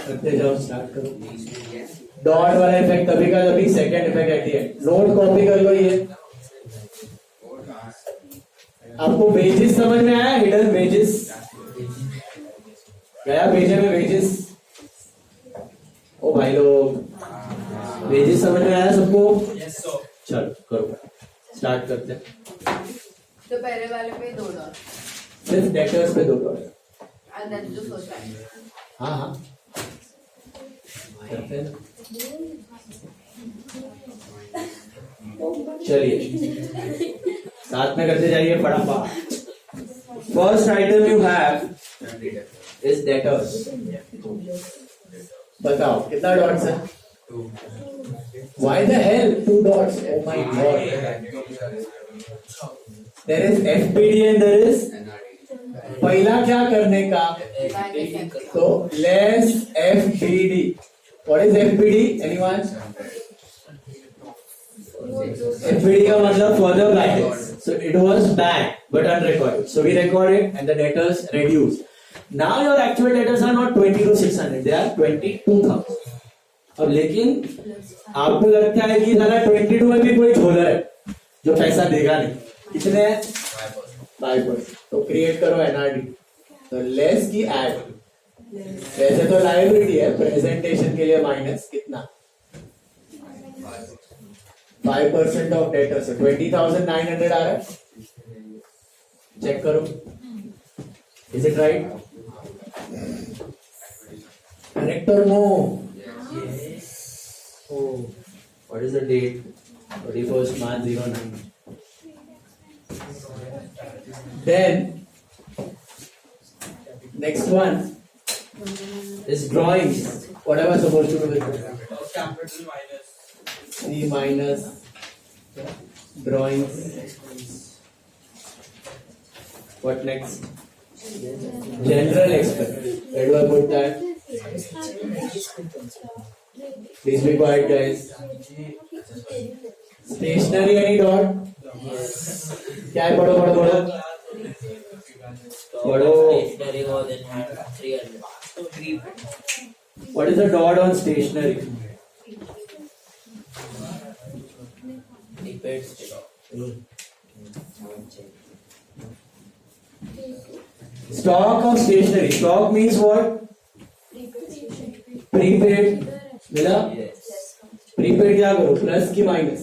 करते जाओ, स्टार्ट करो। डॉट वाला इफेक्ट तभी का तभी, second effect at the end. Note copy कर लो। ये आपको वेजेस समझ में आया? हिडन वेजेस गया भेजे में वेजेस। ओ भाई लोग, वेजेस समझ में आया सबको? चलो करो, स्टार्ट करते हैं। तो पहले वाले पे 2 डॉट, सिर्फ डेटर्स पे 2 डॉट। जो सोचा है। हाँ हाँ करते हैं। चलिए साथ में करते जाइए फटाफट। First item you have is debtors. बताओ कितना डॉट्स है? Why the hell 2 dots? Oh my god. There is FBD and there is पहला क्या करने का? तो less FBD. What is FBD? Anyone? FBD का मतलब further guidance. So it was bad but unrecorded. So we recorded and the debtors reduced. Now your actual debtors are not 22,600. They are 22,000. अब लेकिन आपको लगता है कि साला 22 में भी कोई झोला है जो पैसा देगा नहीं। कितने? 5%। तो क्रिएट करो एनआरडी। तो लेस की ऐड, वैसे तो लायबिलिटी है, प्रेजेंटेशन के लिए माइनस कितना? 5% ऑफ डेटर्स। 20,900 आ रहा है। चेक करो, इज इट राइट? करेक्ट और no? Oh, what is the date? 31st March 09. Then next one is drawings. What am I supposed to do with it? Capital minus. C minus drawings. What next? General expense. Where do I put that? Please be quiet, guys. Stationery any dot? क्या है? पढ़ो पढ़ो पढ़ो पढ़ो। Stationery was in hand 300. What is the dot on stationery? Prepaid stock. Stock of stationery. Stock means what? Prepaid. मिला? Prepaid क्या करो? Plus की माइनस?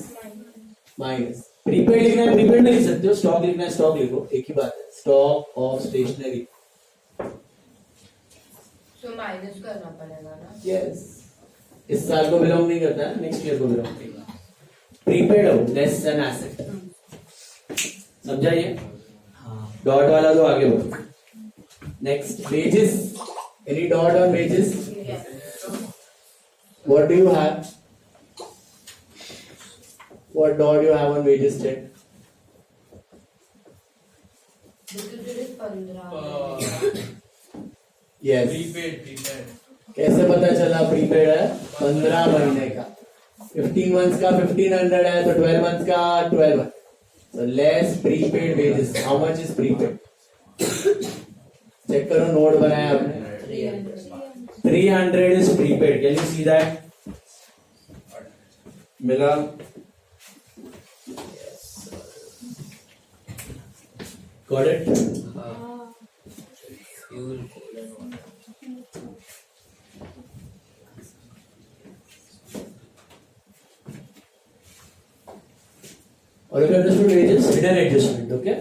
माइनस। प्रीपेड लिखना है, प्रीपेड नहीं लिख सकते हो। स्टॉक लिखना है, स्टॉक लिखो, एक ही बात है। Stock of stationery. तो माइनस करना पड़ेगा ना? यस। इस साल को बिलोंग नहीं करता है, नेक्स्ट ईयर को बिलोंग करेगा। प्रीपेड हो, लेस देन एसेट। समझा ये? डॉट वाला तो आगे बढ़ो। Next wages. Any dot on wages? What do you have? What dot do you have on wages check? Yes. Prepaid. कैसे पता चला प्रीपेड है? 15 महीने का। 15 months का 1500 है तो 12 months का 1200। So less prepaid wages. How much is prepaid? Check करो, नोट बनाया आपने। 300 is prepaid. Can you see that? मिला? Got it? Fuel. और if you understood wages, hidden adjustment, okay?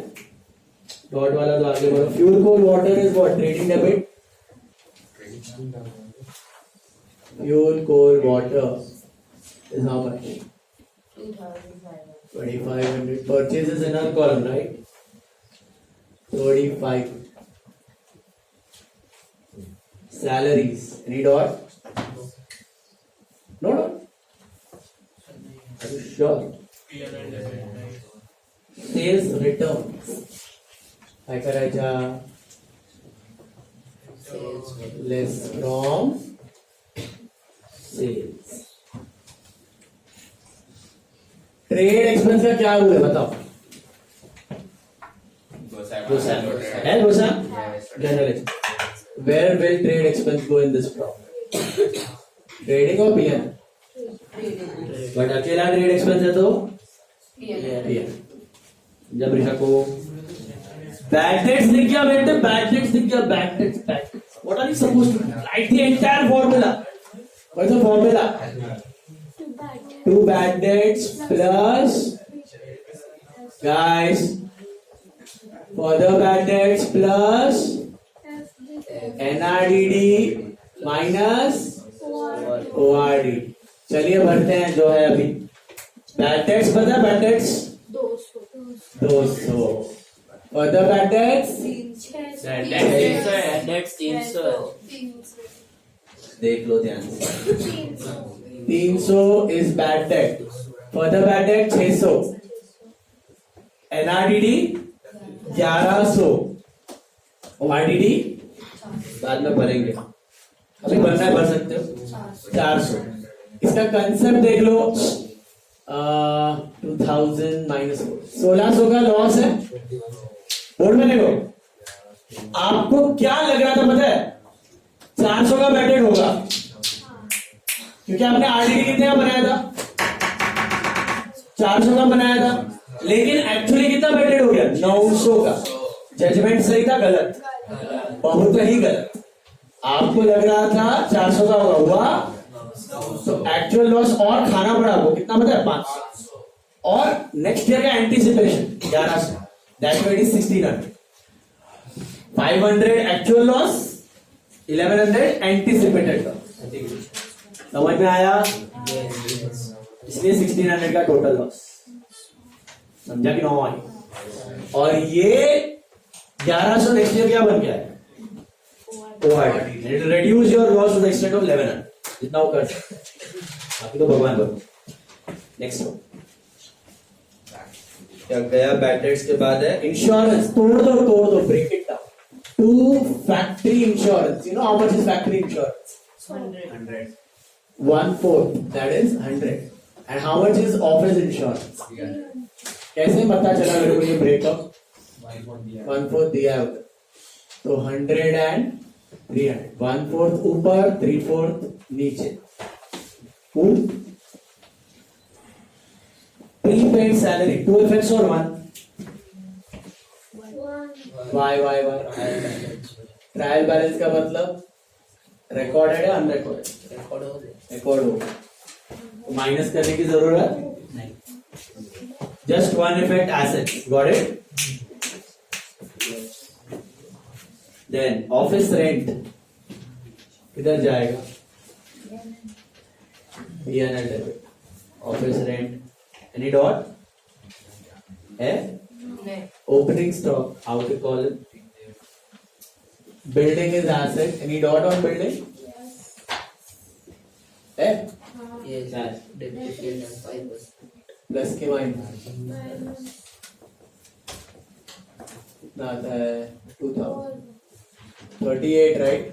Dot वाला तो आगे बढ़ो। Fuel, coal, water is what? Trading debit. Fuel, coal, water is how much? 2,500. Purchases in our column, right? 35. Salaries. Any dot? No dot? Are you sure? Sales returns. काय करायच्या? Less from sales. Trade expense का क्या हुआ है बताओ? Gosam. है Gosam? General. Where will trade expense go in this problem? Trading or PN? But अकेला trade expense है तो PN. जब रिहा को bad debts दिख गया बेटे, bad debts दिख गया, bad debts. What are you supposed to do? Write the entire formula. What's the formula? Two bad debts plus, guys, further bad debts plus NRDD minus ORD. चलिए भरते हैं जो है अभी. Bad debts पता है? Bad debts 200. Further bad debts That's 300. देख लो ध्यान से. 300 is bad debt. Further bad debt 600. NRDD 1100. ORDD बाद में भरेंगे. अभी भरना है, भर सकते हो. 400. इसका कंसेप्ट देख लो. 2000 माइनस 1600 का लॉस है. बोर्ड में देखो. आपको क्या लग रहा था पता है? 400 का बैड डेट होगा क्योंकि आपने आरडीडी कितने का बनाया था? 400 का बनाया था. लेकिन एक्चुअली कितना बैड डेट हो गया? 900 का. जजमेंट सही था? गलत? बहुत ही गलत. आपको लग रहा था 400 का हुआ, तो एक्चुअल लॉस और खाना पड़ा आपको. कितना पता है? 500. और नेक्स्ट ईयर का anticipation 1100. That it is 1600. 500 actual loss, 1100 anticipated loss. समझ में आया? इसलिए 1600 का टोटल लॉस. समझा कि 9 आई. और ये 1100 नेक्स्ट ईयर क्या बन गया है? ORD. It will reduce your loss to the extent of 1100. जितना वो कर सकते. बाकी तो भगवान करो. नेक्स्ट वन क्या गया? बैड डेट्स के बाद है इंश्योरेंस. तोड़ दो, break it down. To factory insurance. You know how much is factory insurance? 100. 1/4, that is 100. And how much is office insurance? कैसे पता चला मेरे को ये ब्रेकअप? 1/4 दिया है उधर. तो 100 and 300. 1/4 ऊपर, 3/4 नीचे. Prepaid salary. 2 effects or 1? Why? Trial balance का मतलब रिकॉर्डेड है अनरिकॉर्डेड? रिकॉर्ड हो. माइनस करने की जरूरत नहीं. Just one effect assets. Got it? Then office rent किधर जाएगा? PNL डेबिट. Office rent. एनी डॉट है? Opening stock outer column. Building is asset. Any dot on building? है? Yes. Depreciation 5%. प्लस के माइनस कितना आता है? 2000. 38, right?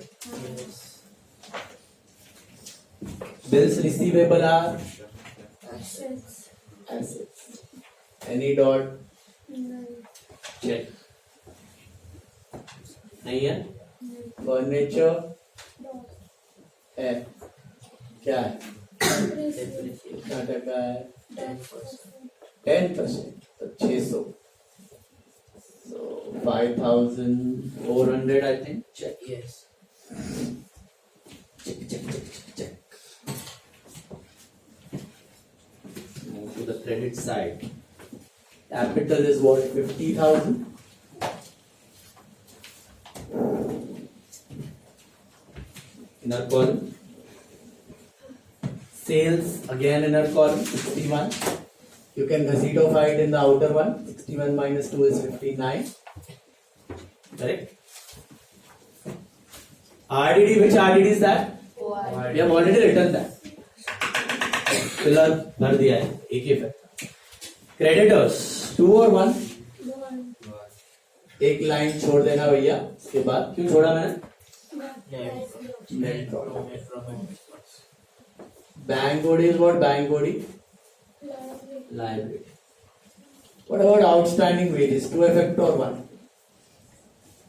Bills receivable are assets. Any dot? Check. नहीं है? फर्नीचर है. क्या है? कितना टका है? 10%. तो 600. So 5,400 I think. Check. Yes. Check. Move to the credit side. Capital is what? 50,000. Inner column. Sales again inner column 61. You can Gazito it in the outer one. 61 minus 2 is 59. Correct? RDD, which RDD is that? We have already written that. Pillar भर दिया है. एक ही factor. Creditors 2 और 1. एक line छोड़ देना भैया. इसके बाद क्यों छोड़ा मैंने? Net profit. Bank body is what? Bank body? Liability. What about outstanding wages? 2 effect or 1?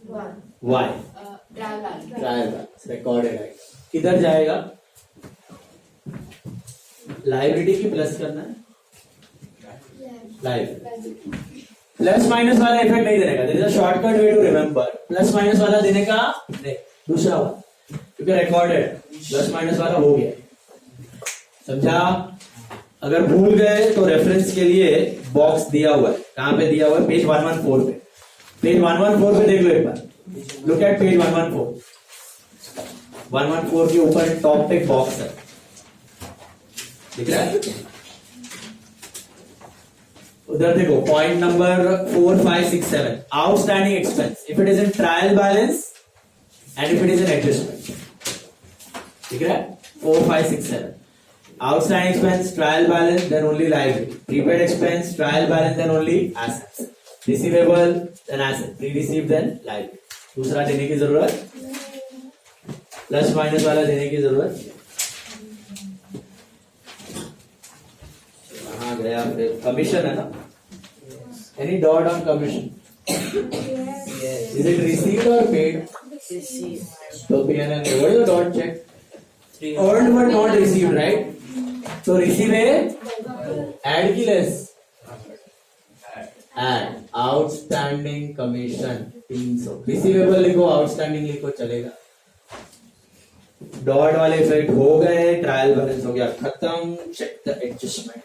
Y trial वाले ट्रायल बैलेंस रिकॉर्डेड आएगा. किधर जाएगा? लाइबिलिटी की प्लस करना है. लाइबिलिटी प्लस माइनस वाला इफेक्ट नहीं देने का. There is a shortcut way to remember. Plus minus वाला देने का नहीं, दूसरा वाला, क्योंकि रिकॉर्डेड प्लस माइनस वाला हो गया. समझा? अगर भूल गए तो रेफरेंस के लिए बॉक्स दिया हुआ है. कहां पे दिया हुआ है? पेज 114 पे. पेज 114 पे देख लो एक बार. Look at page 114. 114 के ऊपर टॉप पे बॉक्स है, दिख रहा है? उधर देखो point number 4, 5, 6, 7 outstanding expense if it is in trial balance and if it is in adjustment. ठीक है? 4, 5, 6, 7 outstanding expense trial balance then only liability, prepaid expense trial balance then only assets, receivable then asset, pre-received then liability. दूसरा देने की जरूरत, plus minus वाला देने की जरूरत. कहाँ गया फिर? कमीशन है ना? Any dot on commission? Is it received or paid? So P&L, what is the dot check? Earned but not received, right? So receive add की less, add outstanding commission 300. Receivable लिखो, outstanding लिखो, चलेगा. Dot वाले effect हो गए. Trial balance हो गया खत्म. Check the adjustment.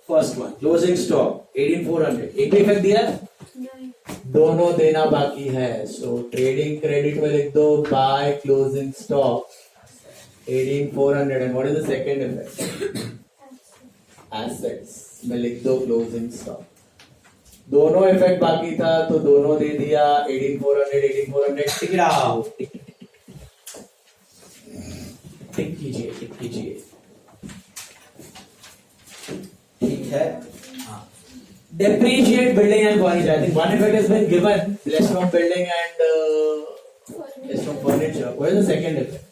First one closing stock 18400. एक भी इफेक्ट दिया? दोनों देना बाकी है. सो ट्रेडिंग क्रेडिट में लिख दो by closing stock 18400. and what is the second effect? Assets में लिख दो क्लोजिंग स्टॉक. दोनों इफेक्ट बाकी था तो दोनों दे दिया. 18400 टिक रहा हो. टिक कीजिए. ठीक है. Depreciate building and furniture. I think one effect has been given, less from building and less from furniture. What is the second effect?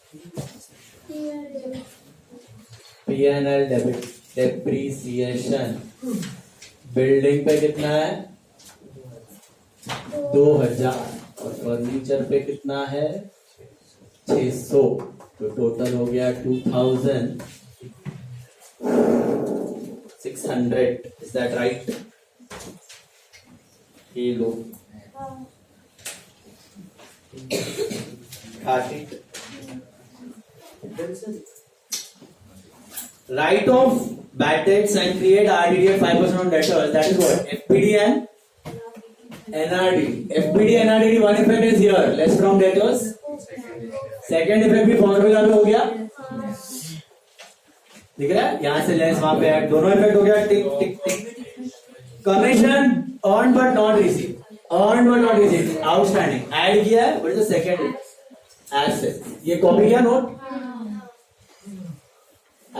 P&L debit. Depreciation. Building पे कितना है? 2000. और फर्नीचर पे कितना है? 600. तो टोटल हो गया 2600. Is that right? ये लो. Write off bad debts and create RDD at 5% on debtors. That is what? FPD and NRD. FPD and NRD, one effect is here. Less from debtors. Second effect भी formula में हो गया. दिख रहा है? यहां से लेस वहां पे ऐड. दोनों इफेक्ट हो गया. Tick tick tick. Commission earned but not received. earned but not received. Outstanding add किया है. What is the second? Assets. ये कॉपी किया नोट.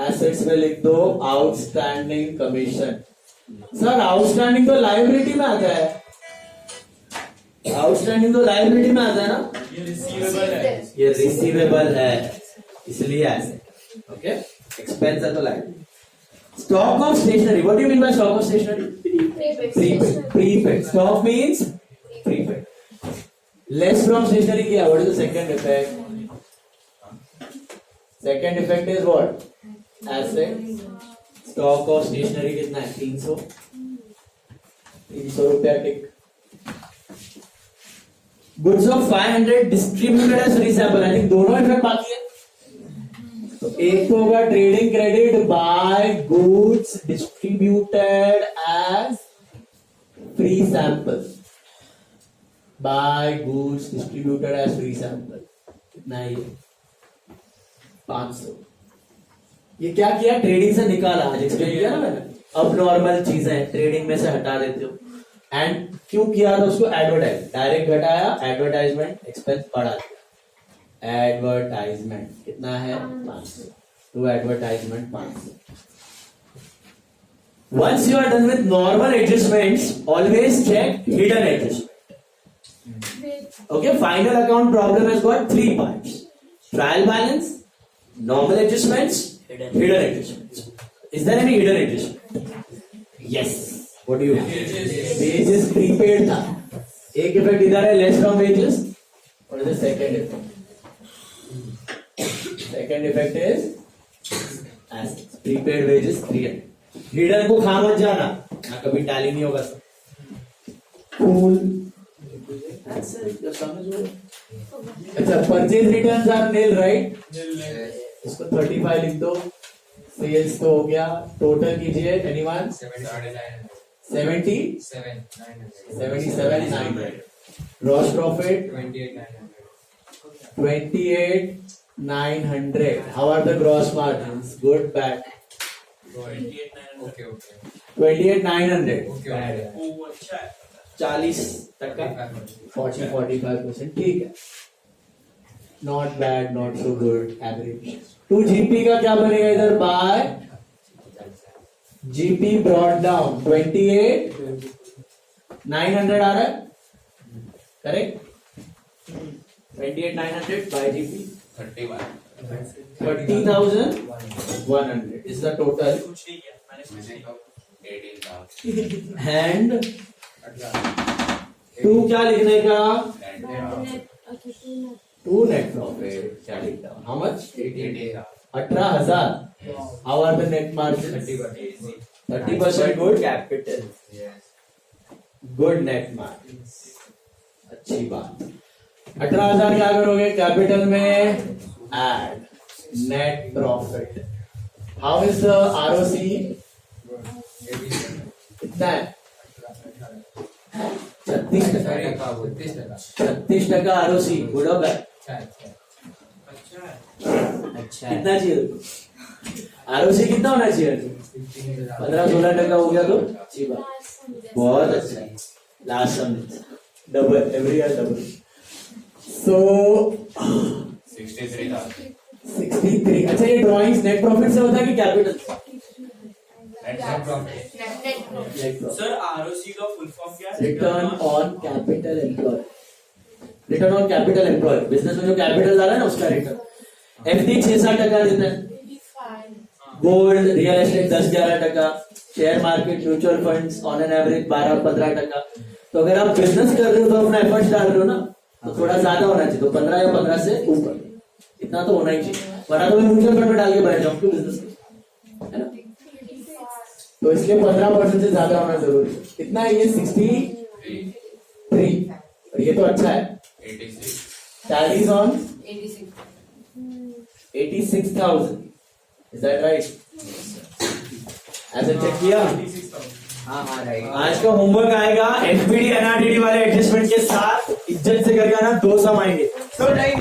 एसेट्स में लिख दो आउटस्टैंडिंग कमीशन. सर आउटस्टैंडिंग तो लायबिलिटी में आता है. आउटस्टैंडिंग तो लायबिलिटी में आता है ना. ये रिसीवेबल है इसलिए एसेट. ओके. एक्सपेंस है तो liability. Stock of stationery. What do you mean by stock of stationery? Prepaid. Stock means prepaid. Less from stationery किया. What is the second effect? Second effect is what? Asset. Stock of stationery कितना है? 300 रुपया. Tick. Goods of 500 distributed as free sample. I think दोनों effect बाकी है. तो एक तो होगा trading credit by goods distributed as free sample. By goods distributed as free sample. कितना है ये? 500. ये क्या किया? ट्रेडिंग से निकाला. आज एक्सप्लेन किया ना मैंने. अब नॉर्मल चीजें ट्रेडिंग में से हटा देते हो. एंड क्यों किया था उसको? एडवर्टाइज. डायरेक्ट घटाया. एडवर्टाइजमेंट एक्सपेंस बढ़ा दिया. एडवर्टाइजमेंट कितना है? 500. तो advertisement 500. Once you are done with normal adjustments, always check hidden adjustment. Okay, final account problem has got 3 parts: trial balance, normal adjustments, hidden adjustments. Is there any hidden adjustment? Yes. What do you? Wages prepaid था. एक effect इधर है less from wages और the second effect is assets prepaid wages 300 hidden को खा मत जाना ना कभी टैली नहीं होगा सब कूल अच्छा purchase returns are nil right इसको 35 लिख दो सेल्स तो हो गया टोटल कीजिए anyone 77,900 gross profit 28,900 how are the gross margins good bad 28,900 40-45% ठीक है not bad not so good average 2 GP का क्या बनेगा इधर बाय जीपी ब्रॉट डाउन 28,900 आ रहा है correct 28,900 by GP 30,100 is the total and 2 क्या लिखने का 2 net profit क्या लिखता हूँ how much 18,000 how are the net margins 30% good capital good net margins अच्छी बात 18,000 क्या करोगे कैपिटल में add net profit how is the ROC कितना है 36% आरओसी गुड हो गया अच्छा कितना चाहिए आरओसी कितना होना चाहिए 15-16% हो गया तो अच्छी बात बहुत अच्छा है last sum double every year double So 63 अच्छा ये ड्राइंग्स नेट प्रॉफिट से होता है कि capital net profit sir ROC का फुल फॉर्म क्या है return on capital employ return on capital employ business में जो कैपिटल आ रहा है ना उसका रिटर्न एफडी 6-7% देता है gold real estate 10-11% share market mutual funds on an average 12-15%। तो अगर आप बिजनेस कर रहे हो तो अपना एफर्ट्स डाल रहे हो ना तो थोड़ा ज्यादा होना चाहिए तो 15 या 15 से ऊपर इतना तो होना ही चाहिए वरना तो मैं म्यूचुअल फंड में डाल के बैठ जाऊँ क्यों बिजनेस है ना तो इसलिए 15% से ज्यादा होना जरूरी है कितना है ये 63 और ये तो अच्छा है 86 tallies on 86 86,000 is that right ऐसे चेक किया हाँ राइट आज का होमवर्क आएगा एफबीडी एनआरडीडी वाले एडजस्टमेंट के साथ इज्जत से करके आना 2 सम आएंगे तो नहीं